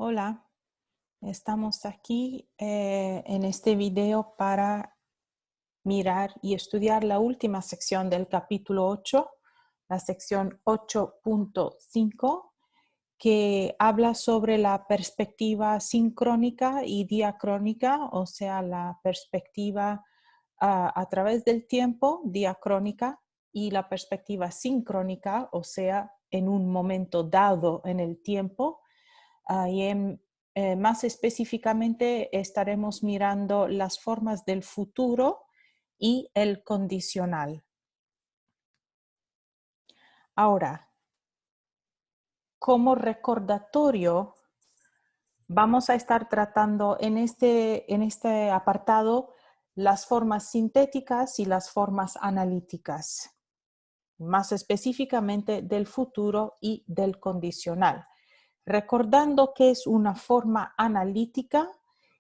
Hola, estamos aquí en este video para mirar y estudiar la última sección del capítulo 8, la sección 8.5, que habla sobre la perspectiva sincrónica y diacrónica, o sea, la perspectiva a través del tiempo, diacrónica, y la perspectiva sincrónica, o sea, en un momento dado en el tiempo. Más específicamente estaremos mirando las formas del futuro y el condicional. Ahora, como recordatorio, vamos a estar tratando en este apartado las formas sintéticas y las formas analíticas, más específicamente del futuro y del condicional. Recordando que es una forma analítica,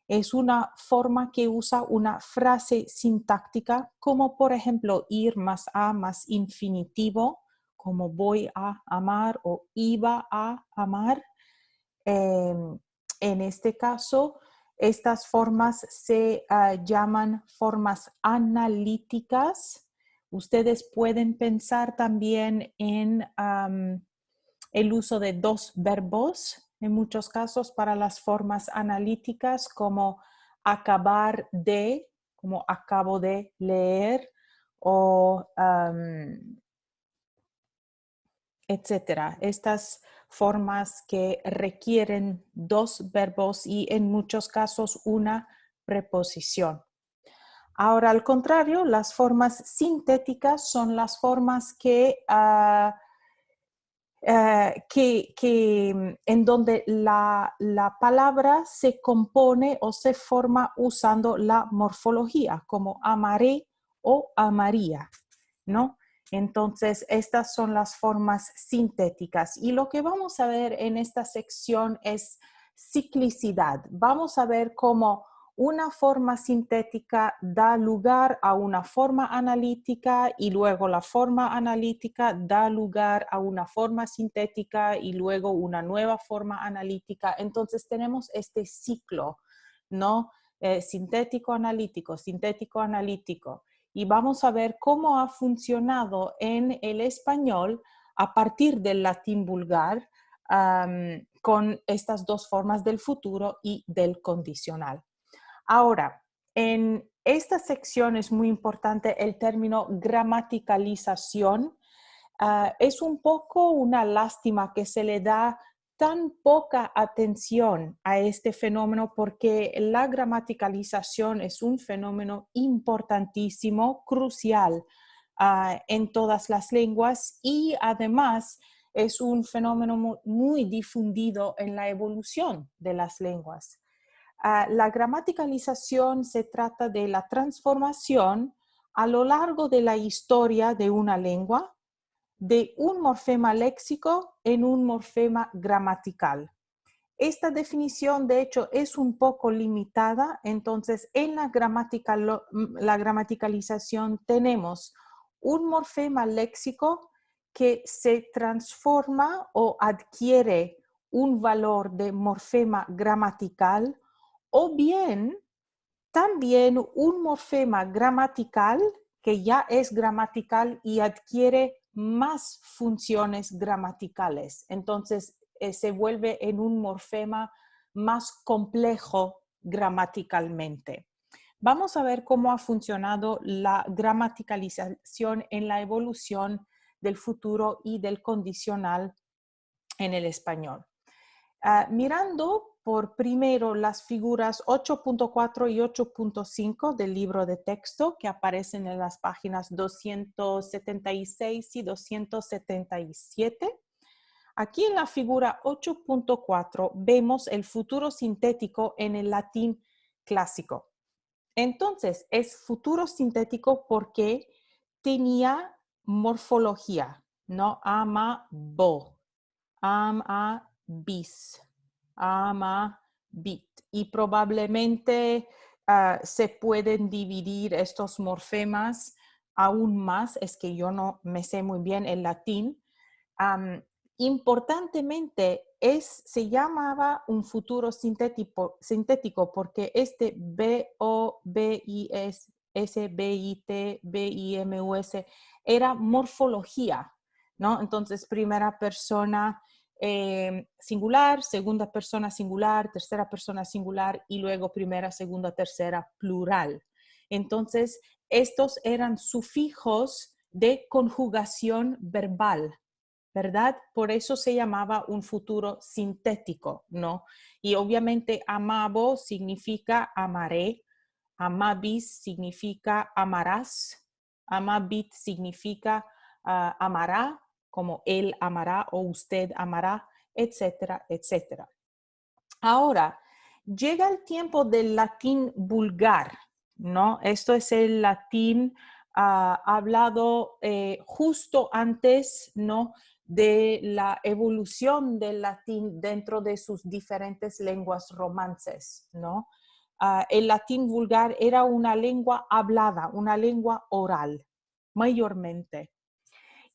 es una forma que usa una frase sintáctica, como por ejemplo ir más a más infinitivo, como voy a amar o iba a amar. En este caso, estas formas se llaman formas analíticas. Ustedes pueden pensar también en el uso de dos verbos, en muchos casos para las formas analíticas, como acabar de, como acabo de leer, o etcétera. Estas formas que requieren dos verbos y en muchos casos una preposición. Ahora, al contrario, las formas sintéticas son las formas en donde la palabra se compone o se forma usando la morfología, como amaré o amaría, ¿no? Entonces, estas son las formas sintéticas. Y lo que vamos a ver en esta sección es ciclicidad. Vamos a ver cómo una forma sintética da lugar a una forma analítica y luego la forma analítica da lugar a una forma sintética y luego una nueva forma analítica. Entonces tenemos este ciclo, ¿no? Sintético, analítico, sintético, analítico. Y vamos a ver cómo ha funcionado en el español a partir del latín vulgar con estas dos formas del futuro y del condicional. Ahora, en esta sección es muy importante el término gramaticalización. Es un poco una lástima que se le da tan poca atención a este fenómeno porque la gramaticalización es un fenómeno importantísimo, crucial en todas las lenguas y además es un fenómeno muy difundido en la evolución de las lenguas. La gramaticalización se trata de la transformación a lo largo de la historia de una lengua de un morfema léxico en un morfema gramatical. Esta definición, de hecho, es un poco limitada, entonces en la gramaticalización tenemos un morfema léxico que se transforma o adquiere un valor de morfema gramatical o bien también un morfema gramatical que ya es gramatical y adquiere más funciones gramaticales. Entonces, se vuelve en un morfema más complejo gramaticalmente. Vamos a ver cómo ha funcionado la gramaticalización en la evolución del futuro y del condicional en el español. Mirando por primero las figuras 8.4 y 8.5 del libro de texto que aparecen en las páginas 276 y 277. Aquí en la figura 8.4 vemos el futuro sintético en el latín clásico. Entonces, es futuro sintético porque tenía morfología, ¿no? Amabo, bis, bit. Y probablemente se pueden dividir estos morfemas aún más, es que yo no me sé muy bien el latín, Importantemente, se llamaba un futuro sintético porque este BOBIS, era morfología, ¿no? Entonces, primera persona singular, segunda persona singular, tercera persona singular y luego primera, segunda, tercera plural. Entonces, estos eran sufijos de conjugación verbal, ¿verdad? Por eso se llamaba un futuro sintético, ¿no? Y obviamente amabo significa amaré, amabis significa amarás, amabit significa amará, como él amará o usted amará, etcétera, etcétera. Ahora, llega el tiempo del latín vulgar, ¿no? Esto es el latín hablado justo antes, ¿no?, de la evolución del latín dentro de sus diferentes lenguas romances, ¿no? El latín vulgar era una lengua hablada, una lengua oral, mayormente.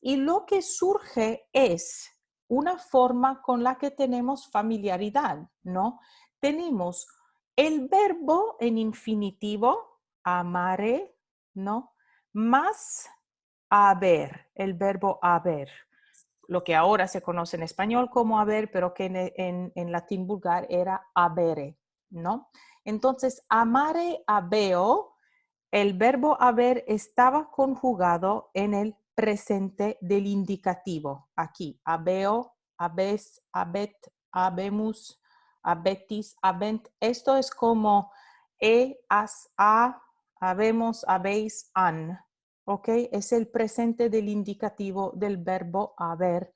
Y lo que surge es una forma con la que tenemos familiaridad, ¿no? Tenemos el verbo en infinitivo, amare, ¿no? Más haber, el verbo haber, lo que ahora se conoce en español como haber, pero que en latín vulgar era habere, ¿no? Entonces, amare, habeo, el verbo haber estaba conjugado en el presente del indicativo. Aquí, habeo, habes, habet, habemus, habetis, habent. Esto es como as, a, habemos, habéis, han. ¿Ok? Es el presente del indicativo del verbo haber.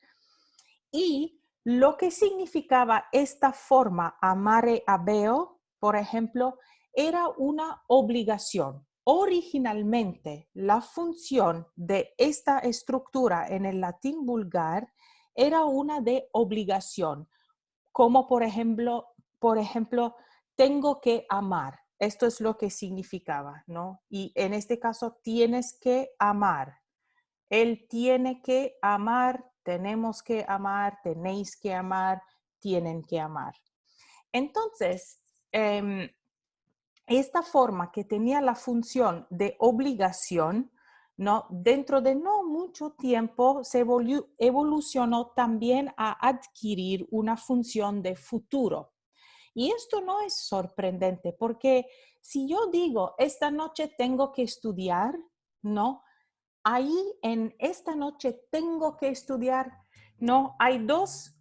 Y lo que significaba esta forma, amare, habeo, por ejemplo, era una obligación. Originalmente, la función de esta estructura en el latín vulgar era una de obligación, como por ejemplo, tengo que amar. Esto es lo que significaba, ¿no? Y en este caso, tienes que amar. Él tiene que amar, tenemos que amar, tenéis que amar, tienen que amar. Entonces, esta forma que tenía la función de obligación, ¿no?, dentro de no mucho tiempo se evolucionó también a adquirir una función de futuro. Y esto no es sorprendente porque si yo digo, esta noche tengo que estudiar, ¿no? Ahí en esta noche tengo que estudiar, ¿no? Hay dos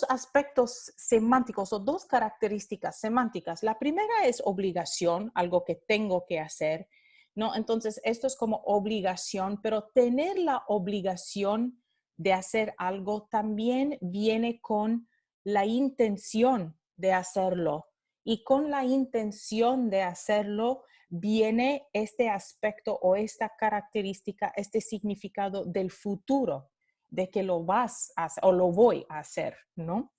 aspectos semánticos o dos características semánticas. La primera es obligación, algo que tengo que hacer, ¿no? Entonces, esto es como obligación, pero tener la obligación de hacer algo también viene con la intención de hacerlo. Y con la intención de hacerlo viene este aspecto o esta característica, este significado del futuro, de que lo vas a hacer o lo voy a hacer, ¿no?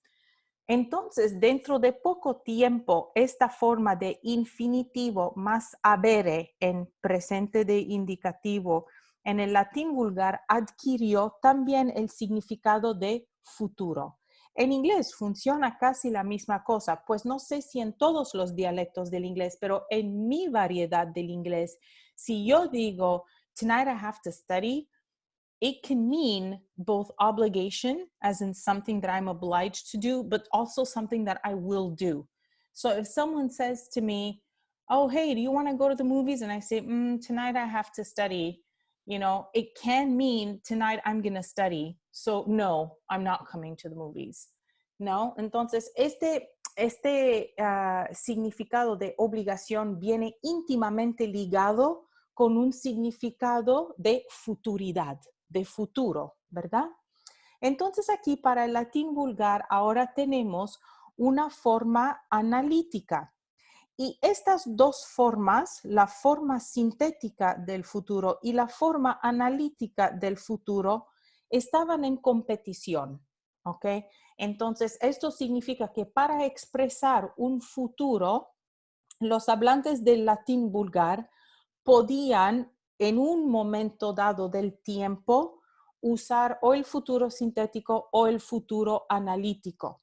Entonces, dentro de poco tiempo, esta forma de infinitivo más habere en presente de indicativo en el latín vulgar adquirió también el significado de futuro. En inglés funciona casi la misma cosa, pues no sé si en todos los dialectos del inglés, pero en mi variedad del inglés, si yo digo, tonight I have to study, it can mean both obligation, as in something that I'm obliged to do, but also something that I will do. So if someone says to me, oh, hey, do you want to go to the movies? And I say, tonight I have to study. You know, it can mean tonight I'm going to study. So no, I'm not coming to the movies. No, entonces este significado de obligación viene íntimamente ligado con un significado de futuridad, de futuro, ¿verdad? Entonces aquí para el latín vulgar ahora tenemos una forma analítica. Y estas dos formas, la forma sintética del futuro y la forma analítica del futuro, estaban en competición, ¿ok? Entonces, esto significa que para expresar un futuro, los hablantes del latín vulgar podían en un momento dado del tiempo usar o el futuro sintético o el futuro analítico.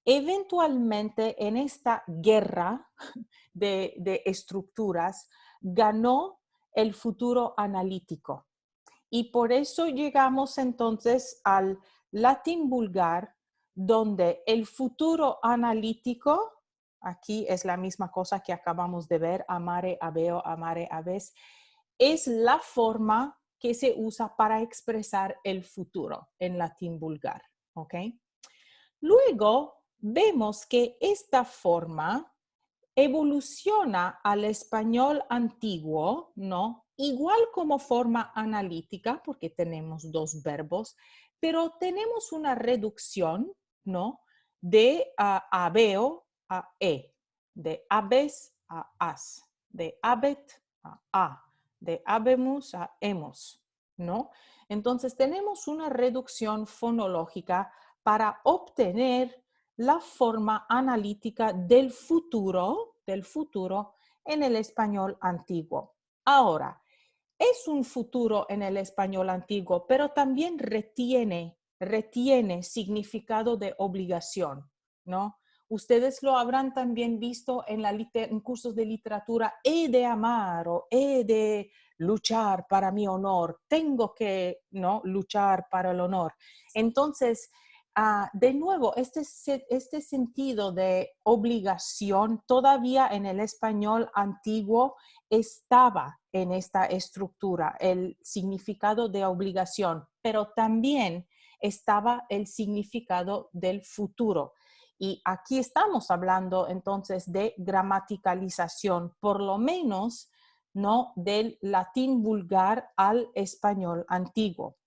Eventualmente, en esta guerra de estructuras, ganó el futuro analítico. Y por eso llegamos entonces al latín vulgar, donde el futuro analítico, aquí es la misma cosa que acabamos de ver, amare, habeo, amare, habes, es la forma que se usa para expresar el futuro en latín vulgar, ¿ok? Luego vemos que esta forma evoluciona al español antiguo, ¿no? Igual como forma analítica, porque tenemos dos verbos, pero tenemos una reducción, ¿no? De habeo a e, de habes a as, de habet a, de habemus a hemos, ¿no? Entonces tenemos una reducción fonológica para obtener la forma analítica del futuro en el español antiguo. Ahora, es un futuro en el español antiguo, pero también retiene significado de obligación, ¿no? Ustedes lo habrán también visto en cursos de literatura, he de amar o he de luchar para mi honor, tengo que, ¿no?, luchar para el honor. Entonces, de nuevo, este sentido de obligación todavía en el español antiguo estaba en esta estructura, el significado de obligación, pero también estaba el significado del futuro. Y aquí estamos hablando entonces de gramaticalización, por lo menos, ¿no?, del latín vulgar al español antiguo.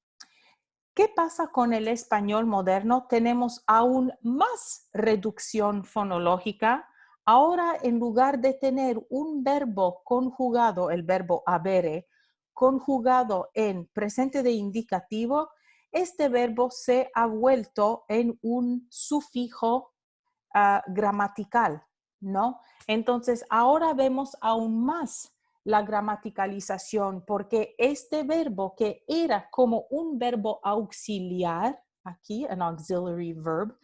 ¿Qué pasa con el español moderno? Tenemos aún más reducción fonológica. Ahora, en lugar de tener un verbo conjugado, el verbo habere, conjugado en presente de indicativo, este verbo se ha vuelto en un sufijo gramatical, ¿no? Entonces, ahora vemos aún más la gramaticalización, porque este verbo que era como un verbo auxiliar, aquí, an auxiliary verb,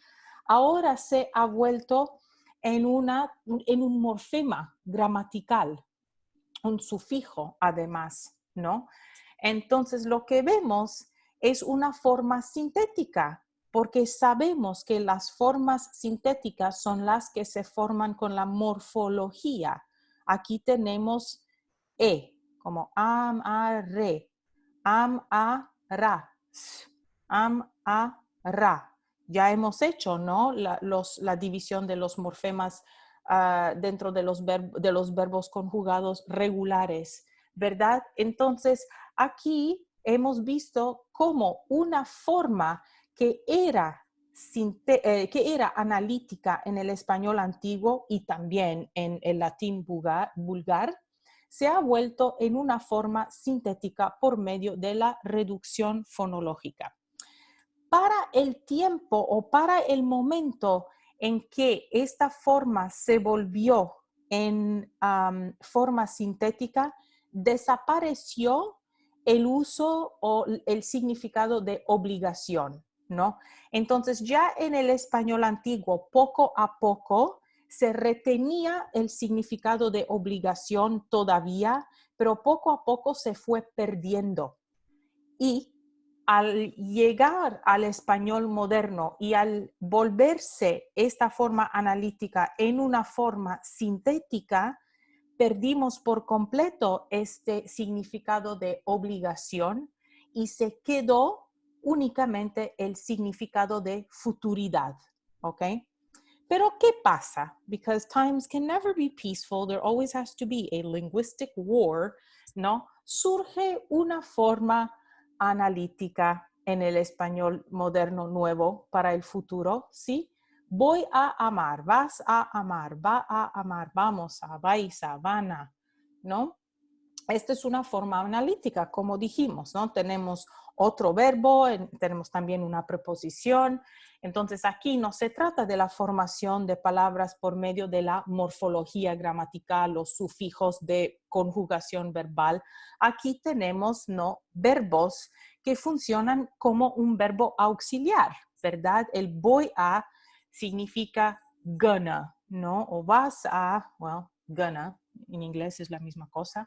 ahora se ha vuelto en un morfema gramatical, un sufijo además, ¿no? Entonces, lo que vemos es una forma sintética, porque sabemos que las formas sintéticas son las que se forman con la morfología. Aquí tenemos E, como am, a, re, am, a, ra, am, a, ra. Ya hemos hecho, ¿no?, la división de los morfemas dentro de los verbos conjugados regulares, ¿verdad? Entonces, aquí hemos visto cómo una forma que era analítica en el español antiguo y también en el latín vulgar, se ha vuelto en una forma sintética por medio de la reducción fonológica. Para el tiempo o para el momento en que esta forma se volvió en forma sintética, desapareció el uso o el significado de obligación, ¿no? Entonces, ya en el español antiguo, poco a poco, se retenía el significado de obligación todavía, pero poco a poco se fue perdiendo. Y al llegar al español moderno y al volverse esta forma analítica en una forma sintética, perdimos por completo este significado de obligación y se quedó únicamente el significado de futuridad, ¿ok? Pero ¿qué pasa? Because times can never be peaceful, there always has to be a linguistic war, ¿no? Surge una forma analítica en el español moderno nuevo para el futuro, ¿sí? Voy a amar, vas a amar, va a amar, vamos a, vais a, van a, ¿no? Esta es una forma analítica, como dijimos, ¿no? Tenemos otro verbo, tenemos también una preposición. Entonces, aquí no se trata de la formación de palabras por medio de la morfología gramatical, los sufijos de conjugación verbal. Aquí tenemos, ¿no?, verbos que funcionan como un verbo auxiliar, ¿verdad? El voy a significa gonna, ¿no? O vas a, well, gonna, en inglés es la misma cosa,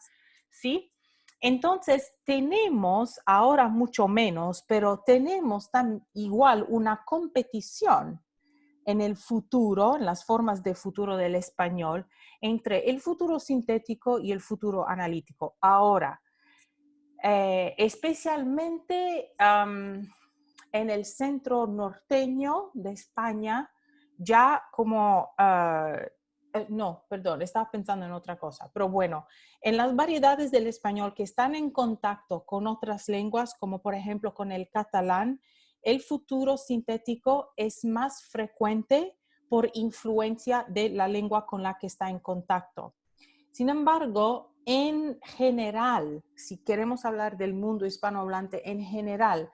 ¿sí? Entonces, tenemos ahora mucho menos, pero tenemos igual una competición en el futuro, en las formas de futuro del español, entre el futuro sintético y el futuro analítico. Ahora, especialmente en el centro norteño de España, ya como, no, perdón, estaba pensando en otra cosa, pero bueno, en las variedades del español que están en contacto con otras lenguas, como por ejemplo con el catalán, el futuro sintético es más frecuente por influencia de la lengua con la que está en contacto. Sin embargo, en general, si queremos hablar del mundo hispanohablante en general,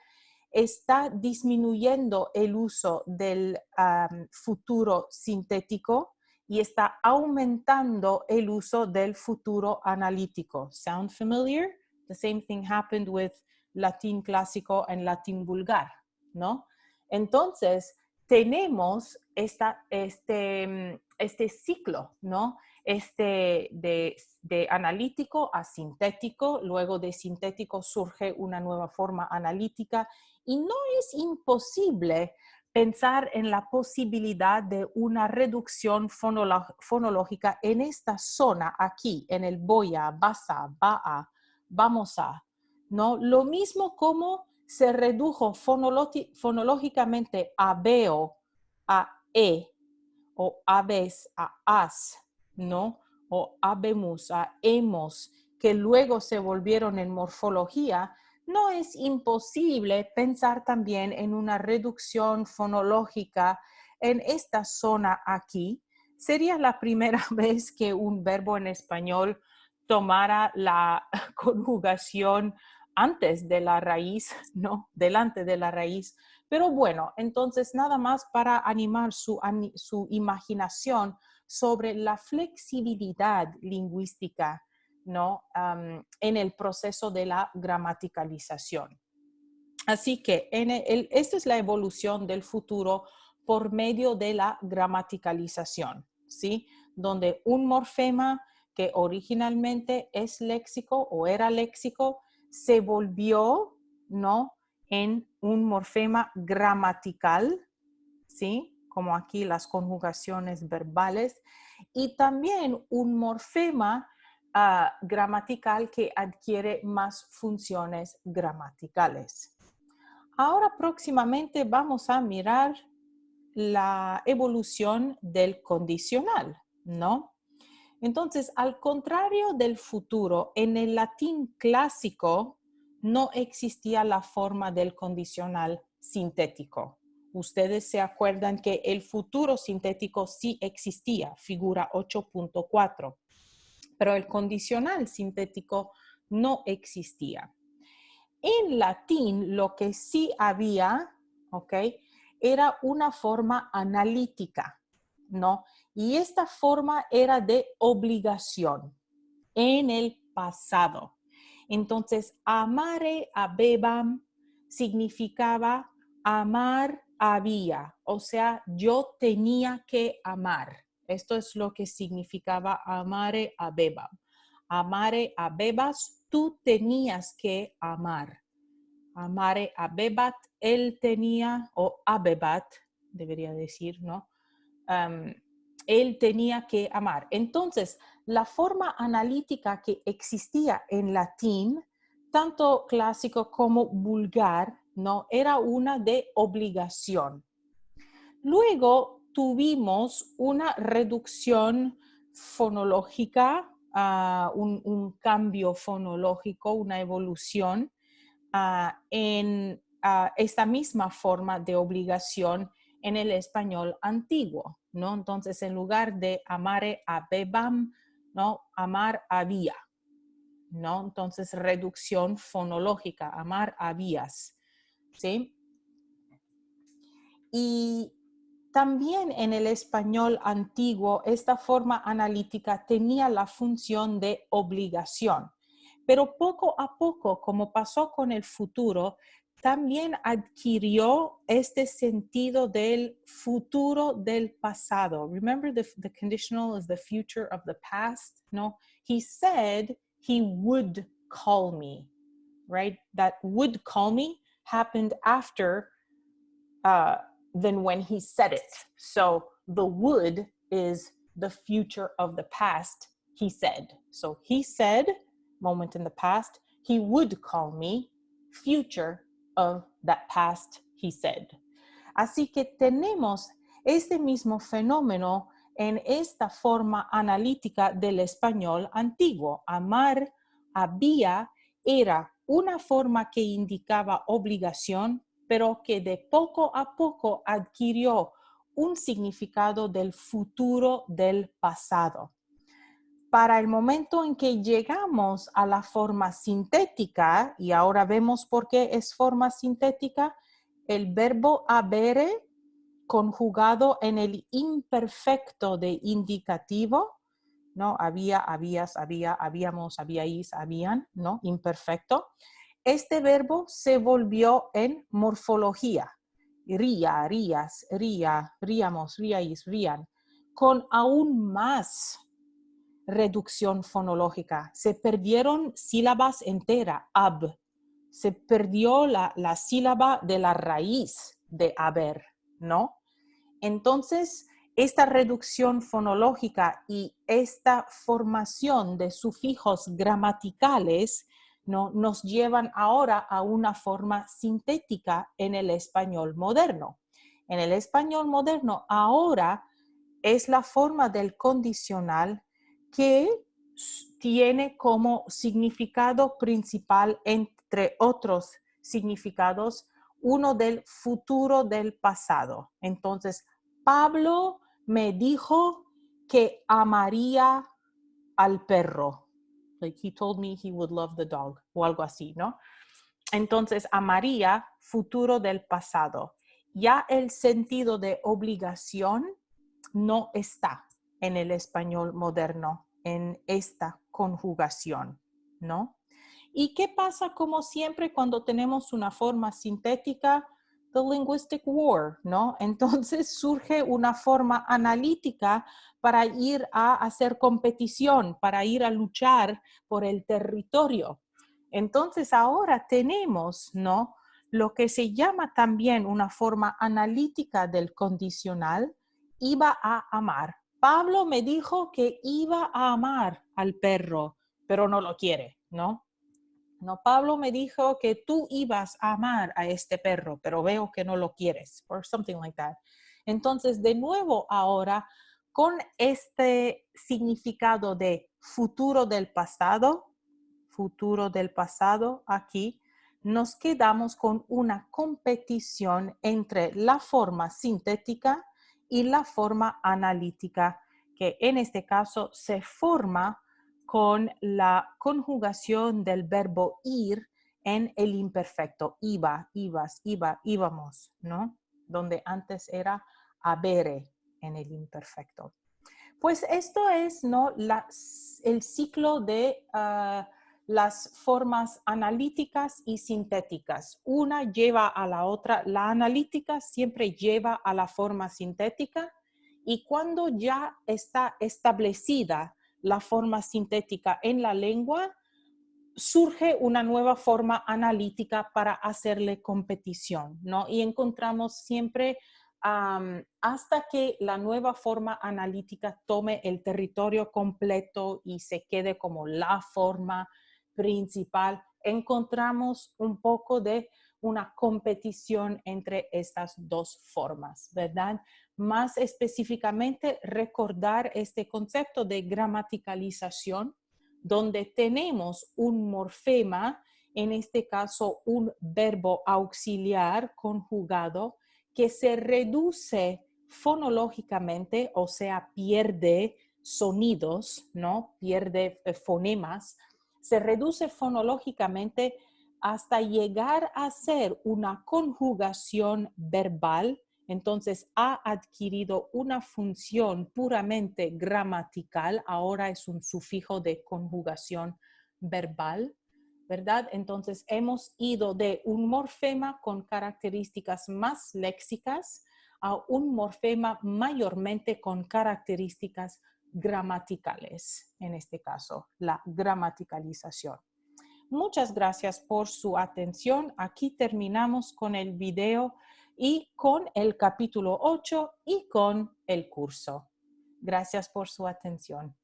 está disminuyendo el uso del futuro sintético y está aumentando el uso del futuro analítico. Sound familiar? The same thing happened with latín clásico and latín vulgar, ¿no? Entonces, tenemos este ciclo, ¿no? De analítico a sintético, luego de sintético surge una nueva forma analítica y no es imposible pensar en la posibilidad de una reducción fonológica en esta zona aquí, en el voy a, vas a, va a, vamos a, ¿no? Lo mismo como se redujo fonológicamente a veo, a e, o habes a as, ¿no? O habemos a hemos, que luego se volvieron en morfología, no es imposible pensar también en una reducción fonológica en esta zona aquí. Sería la primera vez que un verbo en español tomara la conjugación antes de la raíz, ¿no? Delante de la raíz. Pero bueno, entonces nada más para animar su imaginación sobre la flexibilidad lingüística, ¿no? En el proceso de la gramaticalización. Así que esta es la evolución del futuro por medio de la gramaticalización, ¿sí? Donde un morfema que originalmente es léxico o era léxico se volvió, ¿no? En un morfema gramatical, ¿sí? Como aquí las conjugaciones verbales, y también un morfema gramatical que adquiere más funciones gramaticales. Ahora próximamente vamos a mirar la evolución del condicional, ¿no? Entonces, al contrario del futuro, en el latín clásico no existía la forma del condicional sintético. Ustedes se acuerdan que el futuro sintético sí existía, figura 8.4, pero el condicional sintético no existía. En latín lo que sí había, ¿ok? Era una forma analítica, ¿no? Y esta forma era de obligación en el pasado. Entonces, amare habebam significaba amar había, o sea, yo tenía que amar. Esto es lo que significaba amare habebam. Amare habebas, tú tenías que amar. Amare abebat, él tenía, o abebat, debería decir, ¿no? Él tenía que amar. Entonces, la forma analítica que existía en latín, tanto clásico como vulgar, ¿no? Era una de obligación. Luego tuvimos una reducción fonológica, un cambio fonológico, una evolución en esta misma forma de obligación en el español antiguo, ¿no? Entonces, en lugar de amare habebam, ¿no? Amar había, ¿no? Entonces, reducción fonológica, amar habías, ¿sí? Y también en el español antiguo, esta forma analítica tenía la función de obligación, pero poco a poco, como pasó con el futuro, también adquirió este sentido del futuro del pasado. Remember the conditional is the future of the past? No, he said he would call me, right? That would call me happened after than when he said it. So the would is the future of the past, he said. So he said, moment in the past, he would call me, future of that past, he said. Así que tenemos este mismo fenómeno en esta forma analítica del español antiguo. Amar, había, era una forma que indicaba obligación, pero que de poco a poco adquirió un significado del futuro del pasado. Para el momento en que llegamos a la forma sintética, y ahora vemos por qué es forma sintética, el verbo habere conjugado en el imperfecto de indicativo, ¿no? Había, habías, había, habíamos, habíais, habían, ¿no? Imperfecto. Este verbo se volvió en morfología. Ría, rías, ría, ríamos, ríais, rían, con aún más reducción fonológica. Se perdieron sílabas enteras, ab. Se perdió la sílaba de la raíz de haber, ¿no? Entonces, esta reducción fonológica y esta formación de sufijos gramaticales, ¿no?, nos llevan ahora a una forma sintética en el español moderno. En el español moderno ahora es la forma del condicional que tiene como significado principal, entre otros significados, uno del futuro del pasado. Entonces, Pablo me dijo que amaría al perro. Like he told me he would love the dog, o algo así, ¿no? Entonces, amaría, futuro del pasado. Ya el sentido de obligación no está en el español moderno, en esta conjugación, ¿no? ¿Y qué pasa como siempre cuando tenemos una forma sintética? The linguistic war, ¿no? Entonces surge una forma analítica para ir a hacer competición, para ir a luchar por el territorio. Entonces ahora tenemos, ¿no?, lo que se llama también una forma analítica del condicional, iba a amar. Pablo me dijo que iba a amar al perro, pero no lo quiere, ¿no? No, Pablo me dijo que tú ibas a amar a este perro, pero veo que no lo quieres, or something like that. Entonces, de nuevo ahora, con este significado de futuro del pasado aquí, nos quedamos con una competición entre la forma sintética y la forma analítica, que en este caso se forma con la conjugación del verbo ir en el imperfecto. Iba, ibas, iba, íbamos, ¿no? Donde antes era habere en el imperfecto. Pues esto es, ¿no?, el ciclo de las formas analíticas y sintéticas. Una lleva a la otra. La analítica siempre lleva a la forma sintética, y cuando ya está establecida la forma sintética en la lengua, surge una nueva forma analítica para hacerle competición, ¿no? Y encontramos siempre hasta que la nueva forma analítica tome el territorio completo y se quede como la forma principal, encontramos un poco de una competición entre estas dos formas, ¿verdad? Más específicamente, recordar este concepto de gramaticalización, donde tenemos un morfema, en este caso un verbo auxiliar conjugado, que se reduce fonológicamente, o sea, pierde sonidos, ¿no? Pierde fonemas, se reduce fonológicamente hasta llegar a ser una conjugación verbal. Entonces ha adquirido una función puramente gramatical, ahora es un sufijo de conjugación verbal, ¿verdad? Entonces hemos ido de un morfema con características más léxicas a un morfema mayormente con características gramaticales, en este caso, la gramaticalización. Muchas gracias por su atención. Aquí terminamos con el video y con el capítulo 8 y con el curso. Gracias por su atención.